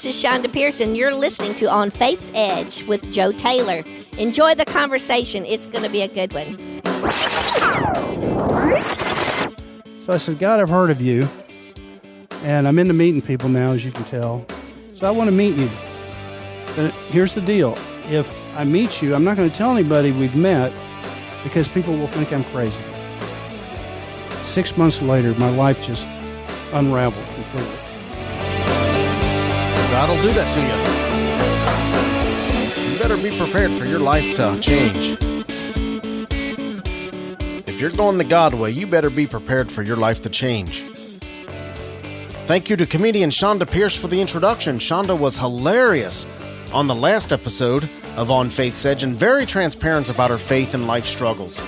this is Shonda Pearson. You're listening to On Faith's Edge with Joe Taylor. Enjoy the conversation. It's going to be a good one. So I said, God, I've heard of you, and I'm into meeting people now, as you can tell. So I want to meet you. But here's the deal. If I meet you, I'm not going to tell anybody we've met because people will think I'm crazy. 6 months later, my life just unraveled completely. God will do that to you. You better be prepared for your life to change. If you're going the God way, you better be prepared for your life to change. Thank you to comedian Shonda Pierce for the introduction. Shonda was hilarious on the last episode of On Faith's Edge and very transparent about her faith and life struggles.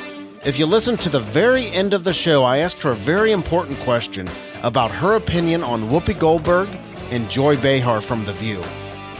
If you listen to the very end of the show, I asked her a very important question about her opinion on Whoopi Goldberg and Joy Behar from The View.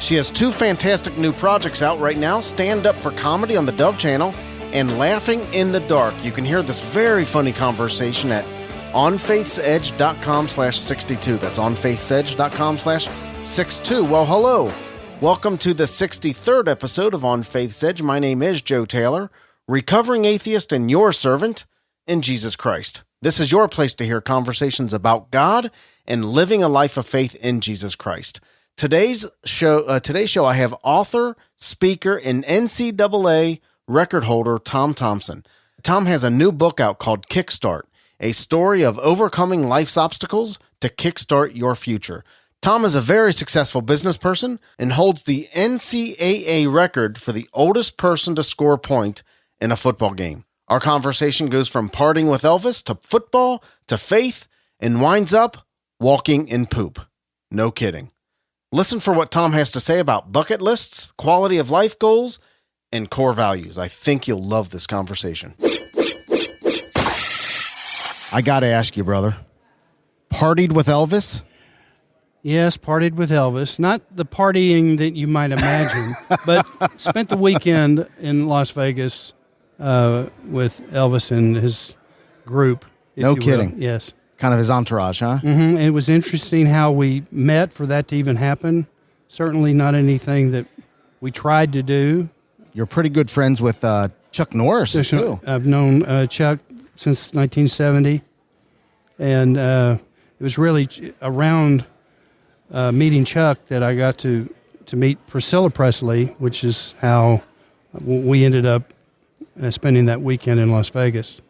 She has 2 fantastic new projects out right now, Stand Up for Comedy on the Dove channel and Laughing in the Dark. You can hear this very funny conversation at onfaithsedge.com/62. That's onfaithsedge.com/62. Well, hello. Welcome to the 63rd episode of On Faith's Edge. My name is Joe Taylor, recovering atheist and your servant in Jesus Christ. This is your place to hear conversations about God and living a life of faith in Jesus Christ. Today's show, I have author, speaker, and NCAA record holder Tom Thompson. Tom has a new book out called Kickstart, a story of overcoming life's obstacles to kickstart your future. Tom is a very successful business person and holds the NCAA record for the oldest person to score a point in a football game. Our conversation goes from partying with Elvis to football to faith and winds up walking in poop. No kidding. Listen for what Tom has to say about bucket lists, quality of life goals, and core values. I think you'll love this conversation. I got to ask you, brother, partied with Elvis? Yes, partied with Elvis. Not the partying that you might imagine, but spent the weekend in Las Vegas with Elvis and his group. No kidding. Yes. Kind of his entourage, huh? Mm-hmm. It was interesting how we met for that to even happen. Certainly not anything that we tried to do. You're pretty good friends with Chuck Norris, too. I've known Chuck since 1970, and it was really around meeting Chuck that I got to meet Priscilla Presley, which is how we ended up spending that weekend in Las Vegas.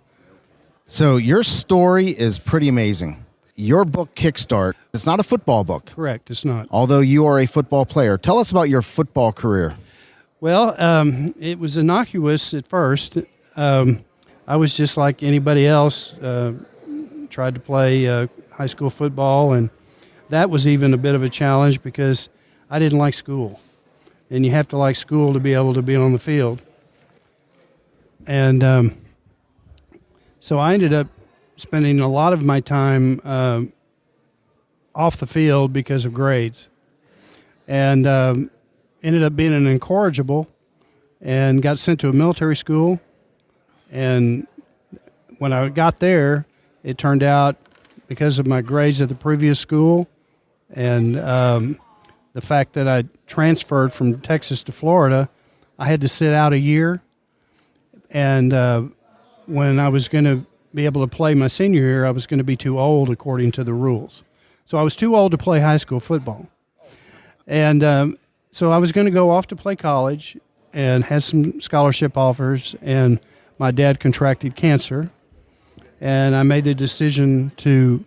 So your story is pretty amazing. Your book, Kickstart, it's not a football book. Correct, it's not. Although you are a football player. Tell us about your football career. Well, it was innocuous at first. I was just like anybody else, tried to play high school football, and that was even a bit of a challenge because I didn't like school. And you have to like school to be able to be on the field. And so I ended up spending a lot of my time off the field because of grades. And ended up being an incorrigible and got sent to a military school. And when I got there, it turned out because of my grades at the previous school and the fact that I transferred from Texas to Florida, I had to sit out a year. And when I was going to be able to play my senior year, I was going to be too old according to the rules. So I was too old to play high school football. And so I was going to go off to play college and had some scholarship offers, and my dad contracted cancer. And I made the decision to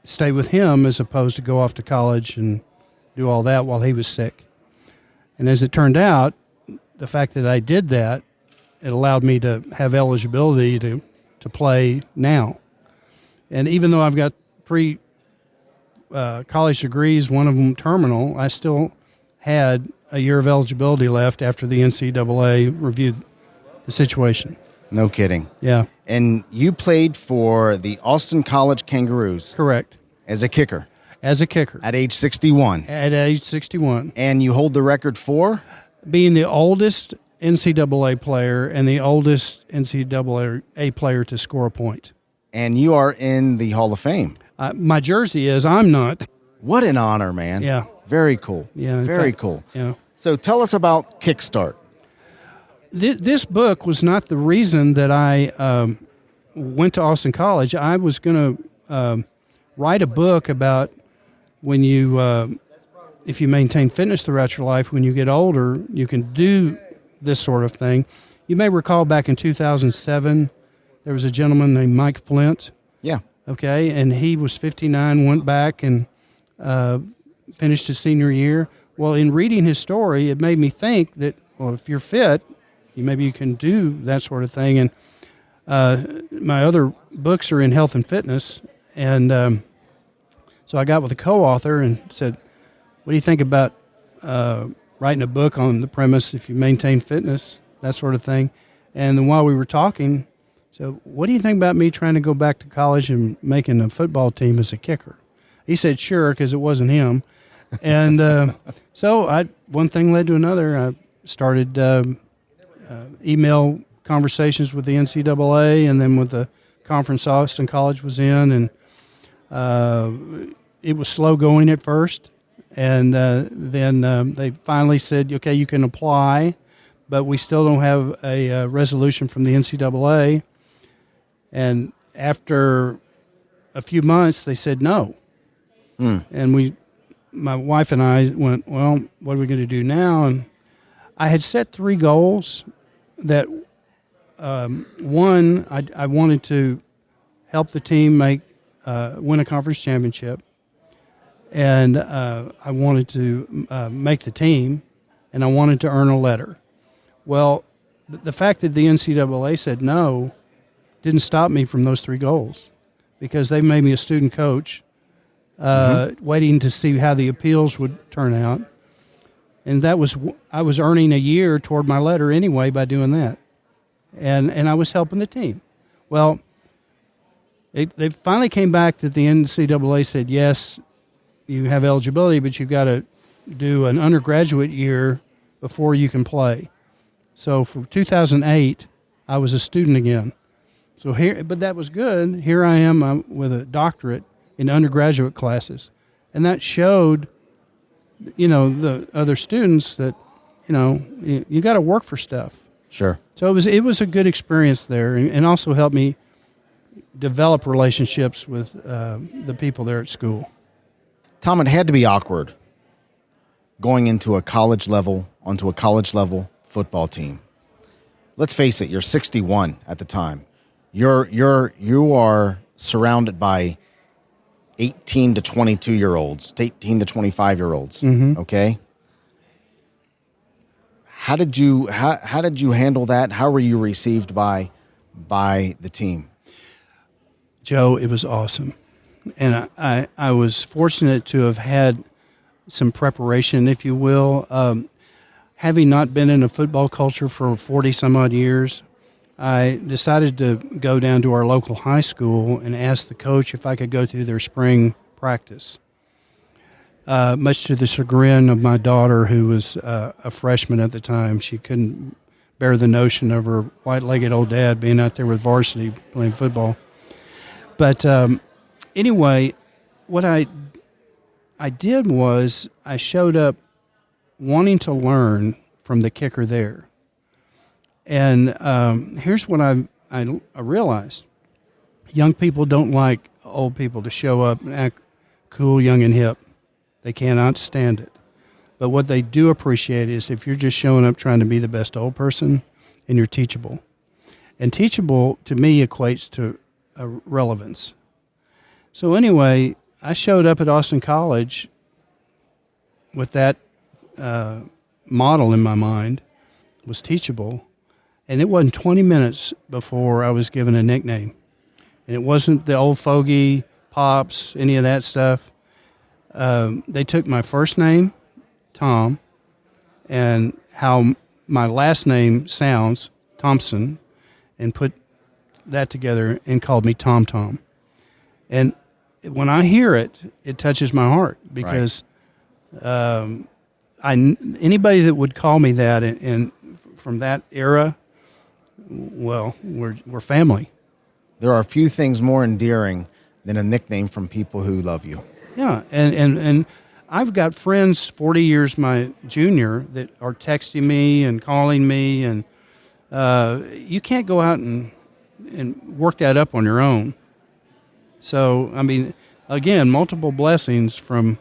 stay with him as opposed to go off to college and do all that while he was sick. And as it turned out, the fact that I did that, it allowed me to have eligibility to play now. And even though I've got 3 college degrees, one of them terminal, I still had a year of eligibility left after the NCAA reviewed the situation. No kidding. Yeah. And you played for the Austin College Kangaroos. Correct. As a kicker. As a kicker. At age 61. At age 61. And you hold the record for? Being the oldest NCAA player and the oldest NCAA player to score a point. And you are in the Hall of Fame. My jersey is. I'm not. What an honor, man. Yeah. Very cool. Yeah. Very cool. Yeah. So tell us about Kickstart. This book was not the reason that I went to Austin College. I was going to write a book about when you, if you maintain fitness throughout your life, when you get older, you can do this sort of thing. You may recall back in 2007, there was a gentleman named Mike Flint. Yeah. Okay, and he was 59, went back and finished his senior year. Well, in reading his story, it made me think that, well, if you're fit, maybe you can do that sort of thing. And my other books are in health and fitness. And so I got with a co-author and said, what do you think about writing a book on the premise if you maintain fitness, that sort of thing? And then while we were talking, so what do you think about me trying to go back to college and making a football team as a kicker? He said, sure, because it wasn't him. And so one thing led to another. I started email conversations with the NCAA and then with the conference Austin College was in. And it was slow going at first. And then they finally said, okay, you can apply, but we still don't have a resolution from the NCAA. And after a few months, they said no. And my wife and I went, well, what are we going to do now? And I had set 3 goals that, one, I wanted to help the team win a conference championship. And I wanted to make the team, and I wanted to earn a letter. Well, the fact that the NCAA said no didn't stop me from those 3 goals, because they made me a student coach, waiting to see how the appeals would turn out. And I was earning a year toward my letter anyway by doing that. And I was helping the team. Well, they finally came back that the NCAA said, yes, you have eligibility, but you've got to do an undergraduate year before you can play. So for 2008, I was a student again. So but that was good. Here I am with a doctorate in undergraduate classes. And that showed, the other students that, you got to work for stuff. Sure. So it was a good experience there, and also helped me develop relationships with the people there at school. Tom, it had to be awkward going onto a college level football team. Let's face it, you're 61 at the time. You are surrounded by 18 to 22-year-olds, 18 to 25-year-olds. Mm-hmm. Okay. How did you handle that? How were you received by the team? Joe, it was awesome. And I was fortunate to have had some preparation, if you will. Having not been in a football culture for 40-some-odd years, I decided to go down to our local high school and ask the coach if I could go to their spring practice. Much to the chagrin of my daughter, who was a freshman at the time. She couldn't bear the notion of her white-legged old dad being out there with varsity playing football. But anyway, what I did was I showed up wanting to learn from the kicker there. And here's what I realized. Young people don't like old people to show up and act cool, young, and hip. They cannot stand it. But what they do appreciate is if you're just showing up trying to be the best old person and you're teachable. And teachable, to me, equates to relevance. So anyway, I showed up at Austin College with that model in my mind, was teachable, and it wasn't 20 minutes before I was given a nickname. And it wasn't the old fogey, Pops, any of that stuff. They took my first name, Tom, and how my last name sounds, Thompson, and put that together and called me Tom Tom. And when I hear it, it touches my heart because anybody that would call me that and from that era, well, we're family. There are a few things more endearing than a nickname from people who love you. Yeah, and I've got friends 40 years my junior that are texting me and calling me, and you can't go out and work that up on your own. So, I mean, again, multiple blessings from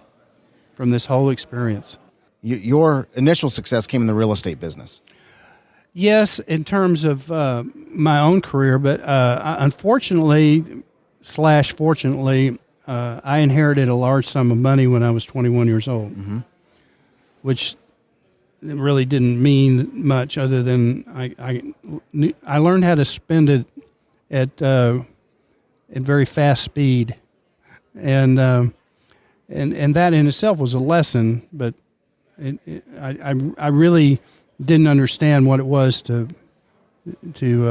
this whole experience. Your initial success came in the real estate business. Yes, in terms of my own career, but unfortunately / fortunately, I inherited a large sum of money when I was 21 years old, which really didn't mean much other than I learned how to spend it at very fast speed, and that in itself was a lesson. But I really didn't understand what it was to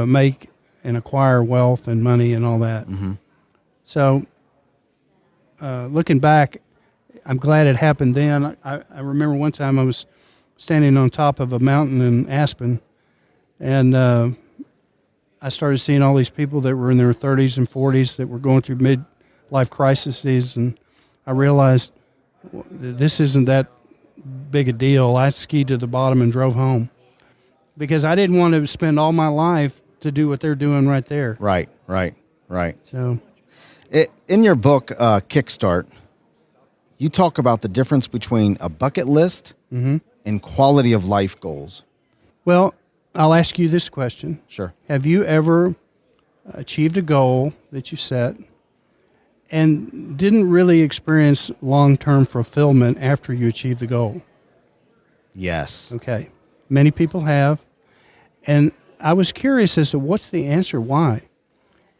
make and acquire wealth and money and all that. So looking back, I'm glad it happened then. I remember one time I was standing on top of a mountain in Aspen, and I started seeing all these people that were in their 30s and 40s that were going through midlife crises, and I realized this isn't that big a deal. I skied to the bottom and drove home because I didn't want to spend all my life to do what they're doing right there. Right. So, in your book, Kickstart, you talk about the difference between a bucket list and quality of life goals. well, I'll ask you this question. Sure. Have you ever achieved a goal that you set and didn't really experience long-term fulfillment after you achieved the goal? Yes. Okay. Many people have. And I was curious as to what's the answer, why?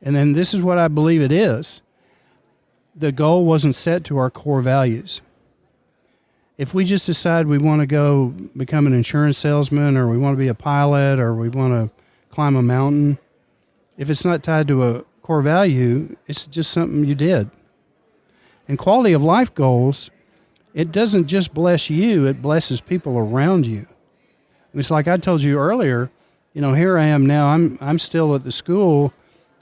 And then this is what I believe it is. The goal wasn't set to our core values. If we just decide we want to go become an insurance salesman, or we want to be a pilot, or we want to climb a mountain, if it's not tied to a core value, it's just something you did. And quality of life goals, it doesn't just bless you, it blesses people around you. It's like I told you earlier, here I am now, I'm still at the school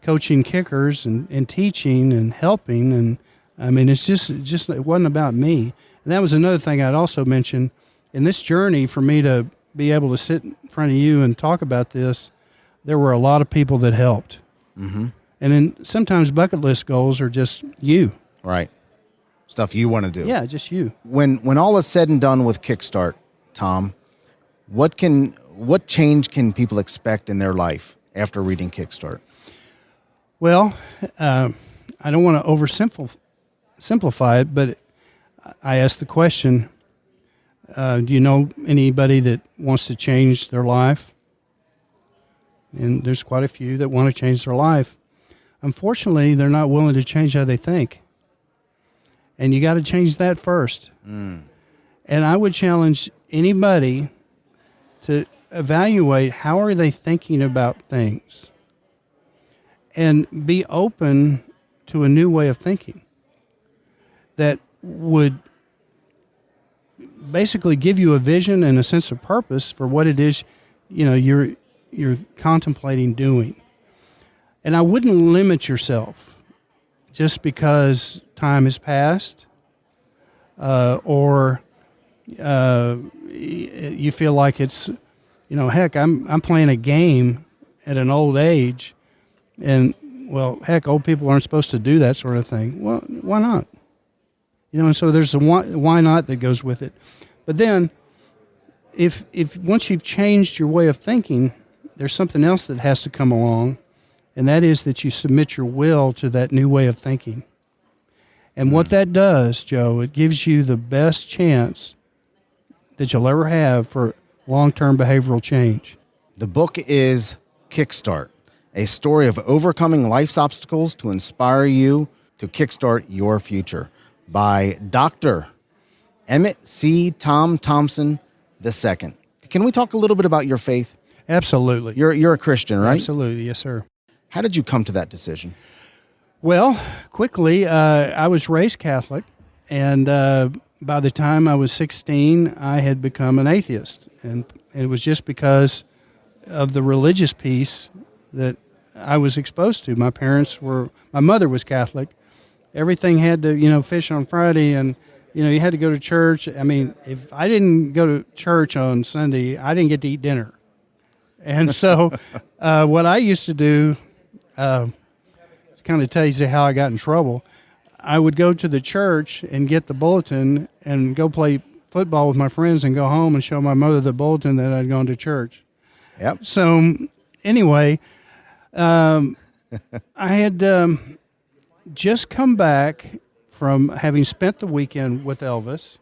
coaching kickers and teaching and helping, and I mean, it's just it wasn't about me. And that was another thing I'd also mention. In this journey, for me to be able to sit in front of you and talk about this, there were a lot of people that helped. And then sometimes bucket list goals are just you. Right. Stuff you want to do. Yeah, just you. When all is said and done with Kickstart, Tom, what change can people expect in their life after reading Kickstart? Well, I don't want to oversimplify it, but I asked the question, do you know anybody that wants to change their life? And there's quite a few that want to change their life. Unfortunately, they're not willing to change how they think. And you got to change that first. And I would challenge anybody to evaluate how are they thinking about things and be open to a new way of thinking that would basically give you a vision and a sense of purpose for what it is you're contemplating doing. And I wouldn't limit yourself just because time has passed or you feel like it's, heck, I'm playing a game at an old age, and, well, heck, old people aren't supposed to do that sort of thing. Well, why not? And so there's a why not that goes with it. But then if once you've changed your way of thinking, there's something else that has to come along, and that is that you submit your will to that new way of thinking. And what that does, Joe, it gives you the best chance that you'll ever have for long-term behavioral change. The book is Kickstart, a story of overcoming life's obstacles to inspire you to kickstart your future, by Dr. Emmett C. Tom Thompson II. Can we talk a little bit about your faith? Absolutely. You're a Christian, right? Absolutely, yes, sir. How did you come to that decision? Well, quickly, I was raised Catholic, and by the time I was 16, I had become an atheist. And it was just because of the religious piece that I was exposed to. My mother was Catholic, everything had to, fish on Friday, and you had to go to church. I mean, if I didn't go to church on Sunday, I didn't get to eat dinner. And so, what I used to do, kind of tells you how I got in trouble. I would go to the church and get the bulletin and go play football with my friends and go home and show my mother the bulletin that I'd gone to church. Yep. So anyway, I had just come back from having spent the weekend with Elvis.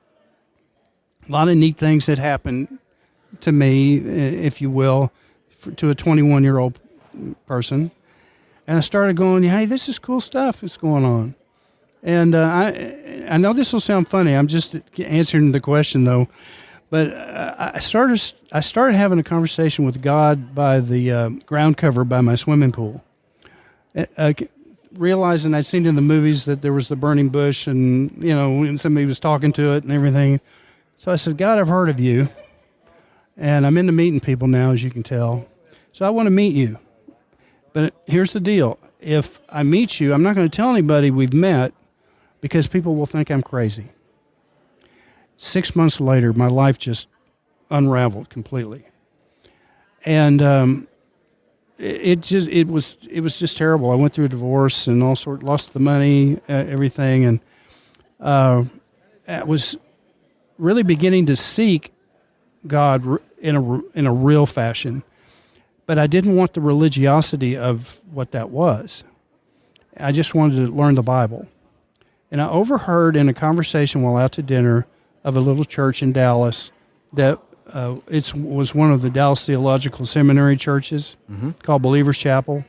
A lot of neat things had happened to me, if you will, to a 21-year-old person. And I started going, hey, this is cool stuff that's going on. And I know this will sound funny. I'm just answering the question, though. But I started having a conversation with God by the ground cover by my swimming pool. Realizing I'd seen in the movies that there was the burning bush and, and somebody was talking to it and everything. So I said, God, I've heard of you. And I'm into meeting people now, as you can tell. So I want to meet you. But here's the deal. If I meet you, I'm not going to tell anybody we've met because people will think I'm crazy. 6 months later, my life just unraveled completely. And it was just terrible. I went through a divorce and all sorts, lost the money, everything. And I was really beginning to seek God in a real fashion. But I didn't want the religiosity of what that was. I just wanted to learn the Bible. And I overheard in a conversation while out to dinner of a little church in Dallas that it was one of the Dallas Theological Seminary churches called Believer's Chapel.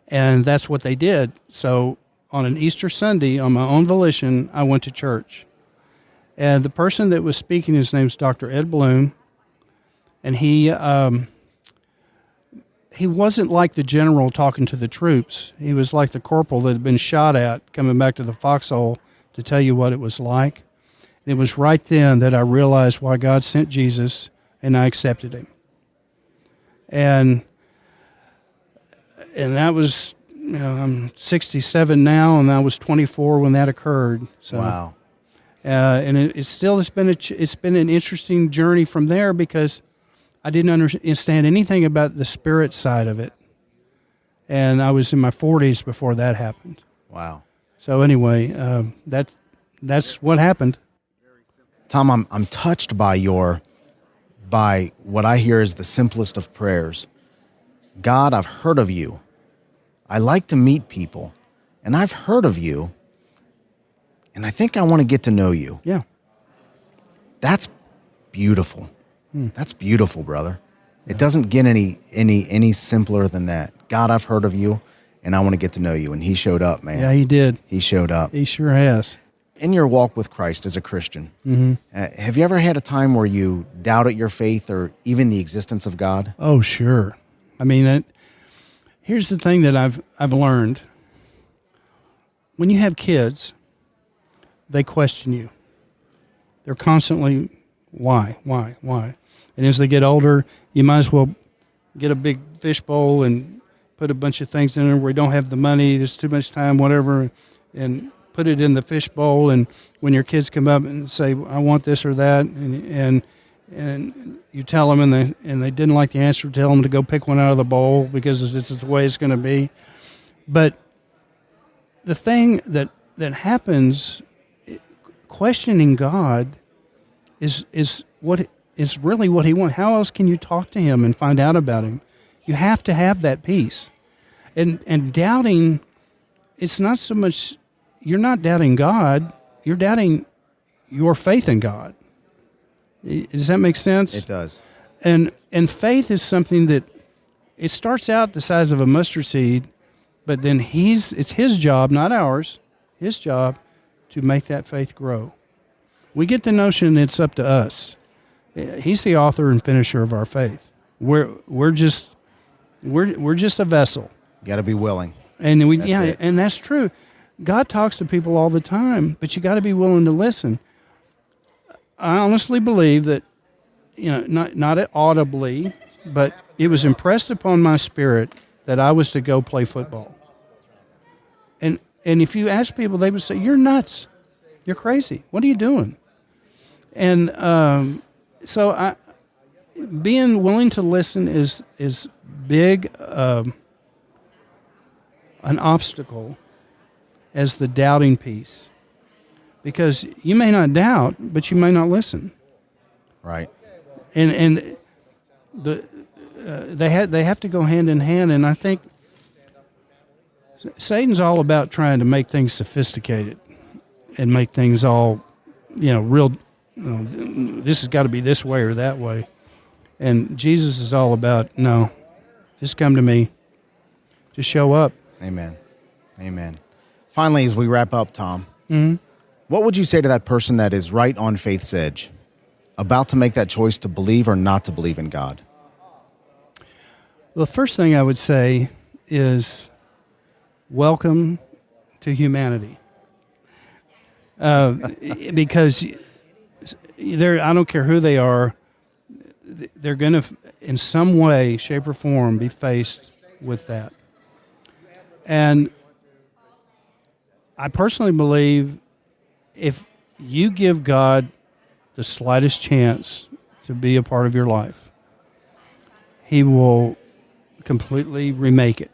And that's what they did. So on an Easter Sunday, on my own volition, I went to church. And the person that was speaking, his name's Dr. Ed Bloom, and he wasn't like the general talking to the troops. He was like the corporal that had been shot at coming back to the foxhole to tell you what it was like. And it was right then that I realized why God sent Jesus, and I accepted him. And that was, I'm 67 now, and I was 24 when that occurred. So, wow. And it's been an interesting journey from there because I didn't understand anything about the spirit side of it. And I was in my 40s before that happened. Wow. So anyway, that's what happened. Tom, I'm touched by what I hear is the simplest of prayers. God, I've heard of you. I like to meet people, and I've heard of you, and I think I want to get to know you. Yeah. That's beautiful. That's beautiful, brother. It doesn't get any simpler than that. God, I've heard of you, and I want to get to know you. And he showed up, man. Yeah, he did. He showed up. He sure has. In your walk with Christ as a Christian, have you ever had a time where you doubted your faith or even the existence of God? Oh, sure. I mean, here's the thing that I've learned. When you have kids, they question you. They're constantly, why? And as they get older, you might as well get a big fish bowl and put a bunch of things in there where you don't have the money, there's too much time, whatever, and put it in the fish bowl. And when your kids come up and say, I want this or that, and you tell them and they didn't like the answer, tell them to go pick one out of the bowl because this is the way it's going to be. But the thing that happens, questioning God is what is really what he wants. How else can you talk to him and find out about him? You have to have that peace. And doubting, it's not so much, you're not doubting God, you're doubting your faith in God. Does that make sense? It does. And faith is something that it starts out the size of a mustard seed, but then it's his job, not ours, his job to make that faith grow. We get the notion it's up to us. He's the author and finisher of our faith. We're just a vessel. You got to be willing. And That's it. And that's true. God talks to people all the time, but you got to be willing to listen. I honestly believe that, not audibly, but it was impressed upon my spirit that I was to go play football. And And if you ask people, they would say, "You're nuts. You're crazy. What are you doing?" And so being willing to listen is big an obstacle as the doubting piece, because you may not doubt, but you may not listen. Right. And they have to go hand in hand. And I think Satan's all about trying to make things sophisticated and make things all, real. This has got to be this way or that way. And Jesus is all about, no, just come to me. Just show up. Amen. Amen. Finally, as we wrap up, Tom, Mm-hmm. what would you say to that person that is right on faith's edge, about to make that choice to believe or not to believe in God? Well, the first thing I would say is welcome to humanity. Because I don't care who they are, they're going to, in some way, shape, or form, be faced with that. And I personally believe if you give God the slightest chance to be a part of your life, He will completely remake it.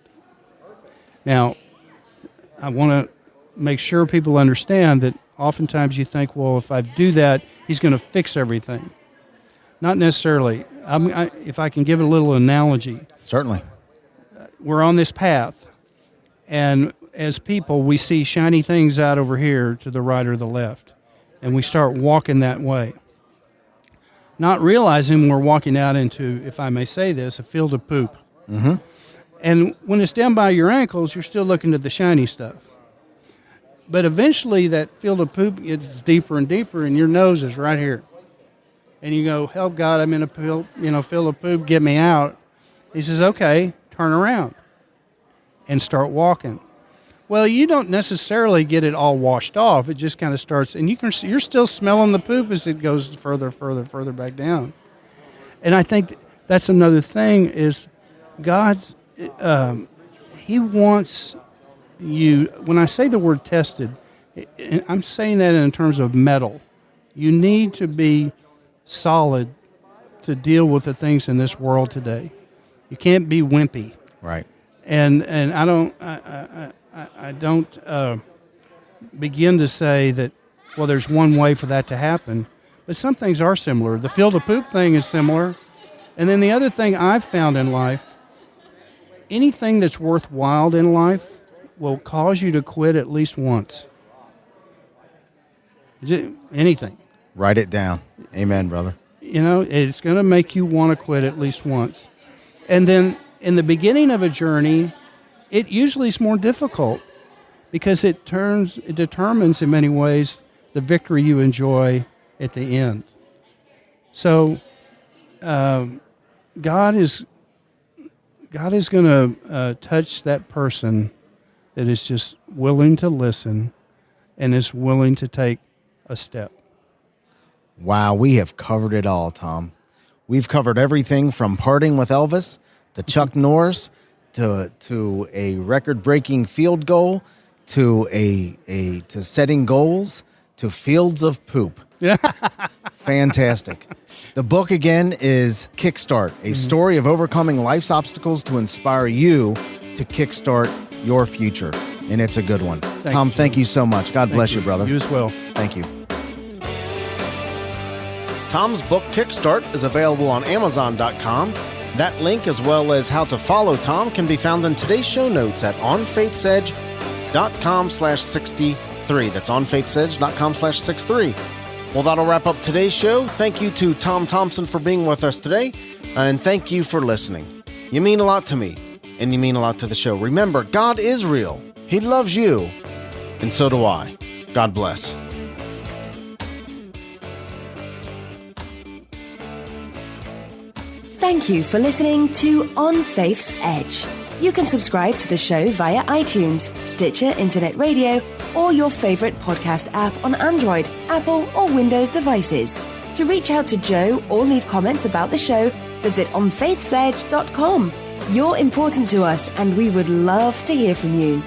Now, I want to make sure people understand that oftentimes you think, well, if I do that, He's going to fix everything. Not necessarily. If I can give a little analogy. Certainly. We're on this path, and as people, we see shiny things out over here to the right or the left, and we start walking that way, not realizing we're walking out into, if I may say this, a field of poop. Mm-hmm. And when it's down by your ankles, you're still looking at the shiny stuff. But eventually that field of poop gets deeper and deeper, and your nose is right here. And you go, help God, I'm in a field of poop, get me out. He says, okay, turn around and start walking. Well, you don't necessarily get it all washed off. It just kind of starts, and you're still smelling the poop as it goes further back down. And I think that's another thing is God's, He wants you, when I say the word tested, I'm saying that in terms of metal. You need to be solid to deal with the things in this world today. You can't be wimpy. Right. And I don't begin to say that, well, there's one way for that to happen, but some things are similar. The field of poop thing is similar. And then the other thing I've found in life, anything that's worthwhile in life will cause you to quit at least once. Anything. Write it down. Amen, brother. It's going to make you want to quit at least once. And then in the beginning of a journey, it usually is more difficult because it determines in many ways the victory you enjoy at the end. So God is going to touch that person that is just willing to listen and is willing to take a step. Wow, we have covered it all, Tom. We've covered everything from parting with Elvis to Chuck Norris to a record-breaking field goal to setting goals to fields of poop. Yeah. Fantastic. The book again is Kickstart, a story of overcoming life's obstacles to inspire you to kickstart your future. And it's a good one. Tom, thank you so much. God bless you, brother. You as well. Thank you. Tom's book, Kickstart, is available on Amazon.com. That link, as well as how to follow Tom, can be found in today's show notes at onfaithsedge.com/63. That's onfaithsedge.com/63. Well, that'll wrap up today's show. Thank you to Tom Thompson for being with us today, and thank you for listening. You mean a lot to me, and you mean a lot to the show. Remember, God is real. He loves you, and so do I. God bless. Thank you for listening to On Faith's Edge. You can subscribe to the show via iTunes, Stitcher Internet Radio, or your favorite podcast app on Android, Apple, or Windows devices. To reach out to Joe or leave comments about the show, visit onfaithsedge.com. You're important to us, and we would love to hear from you.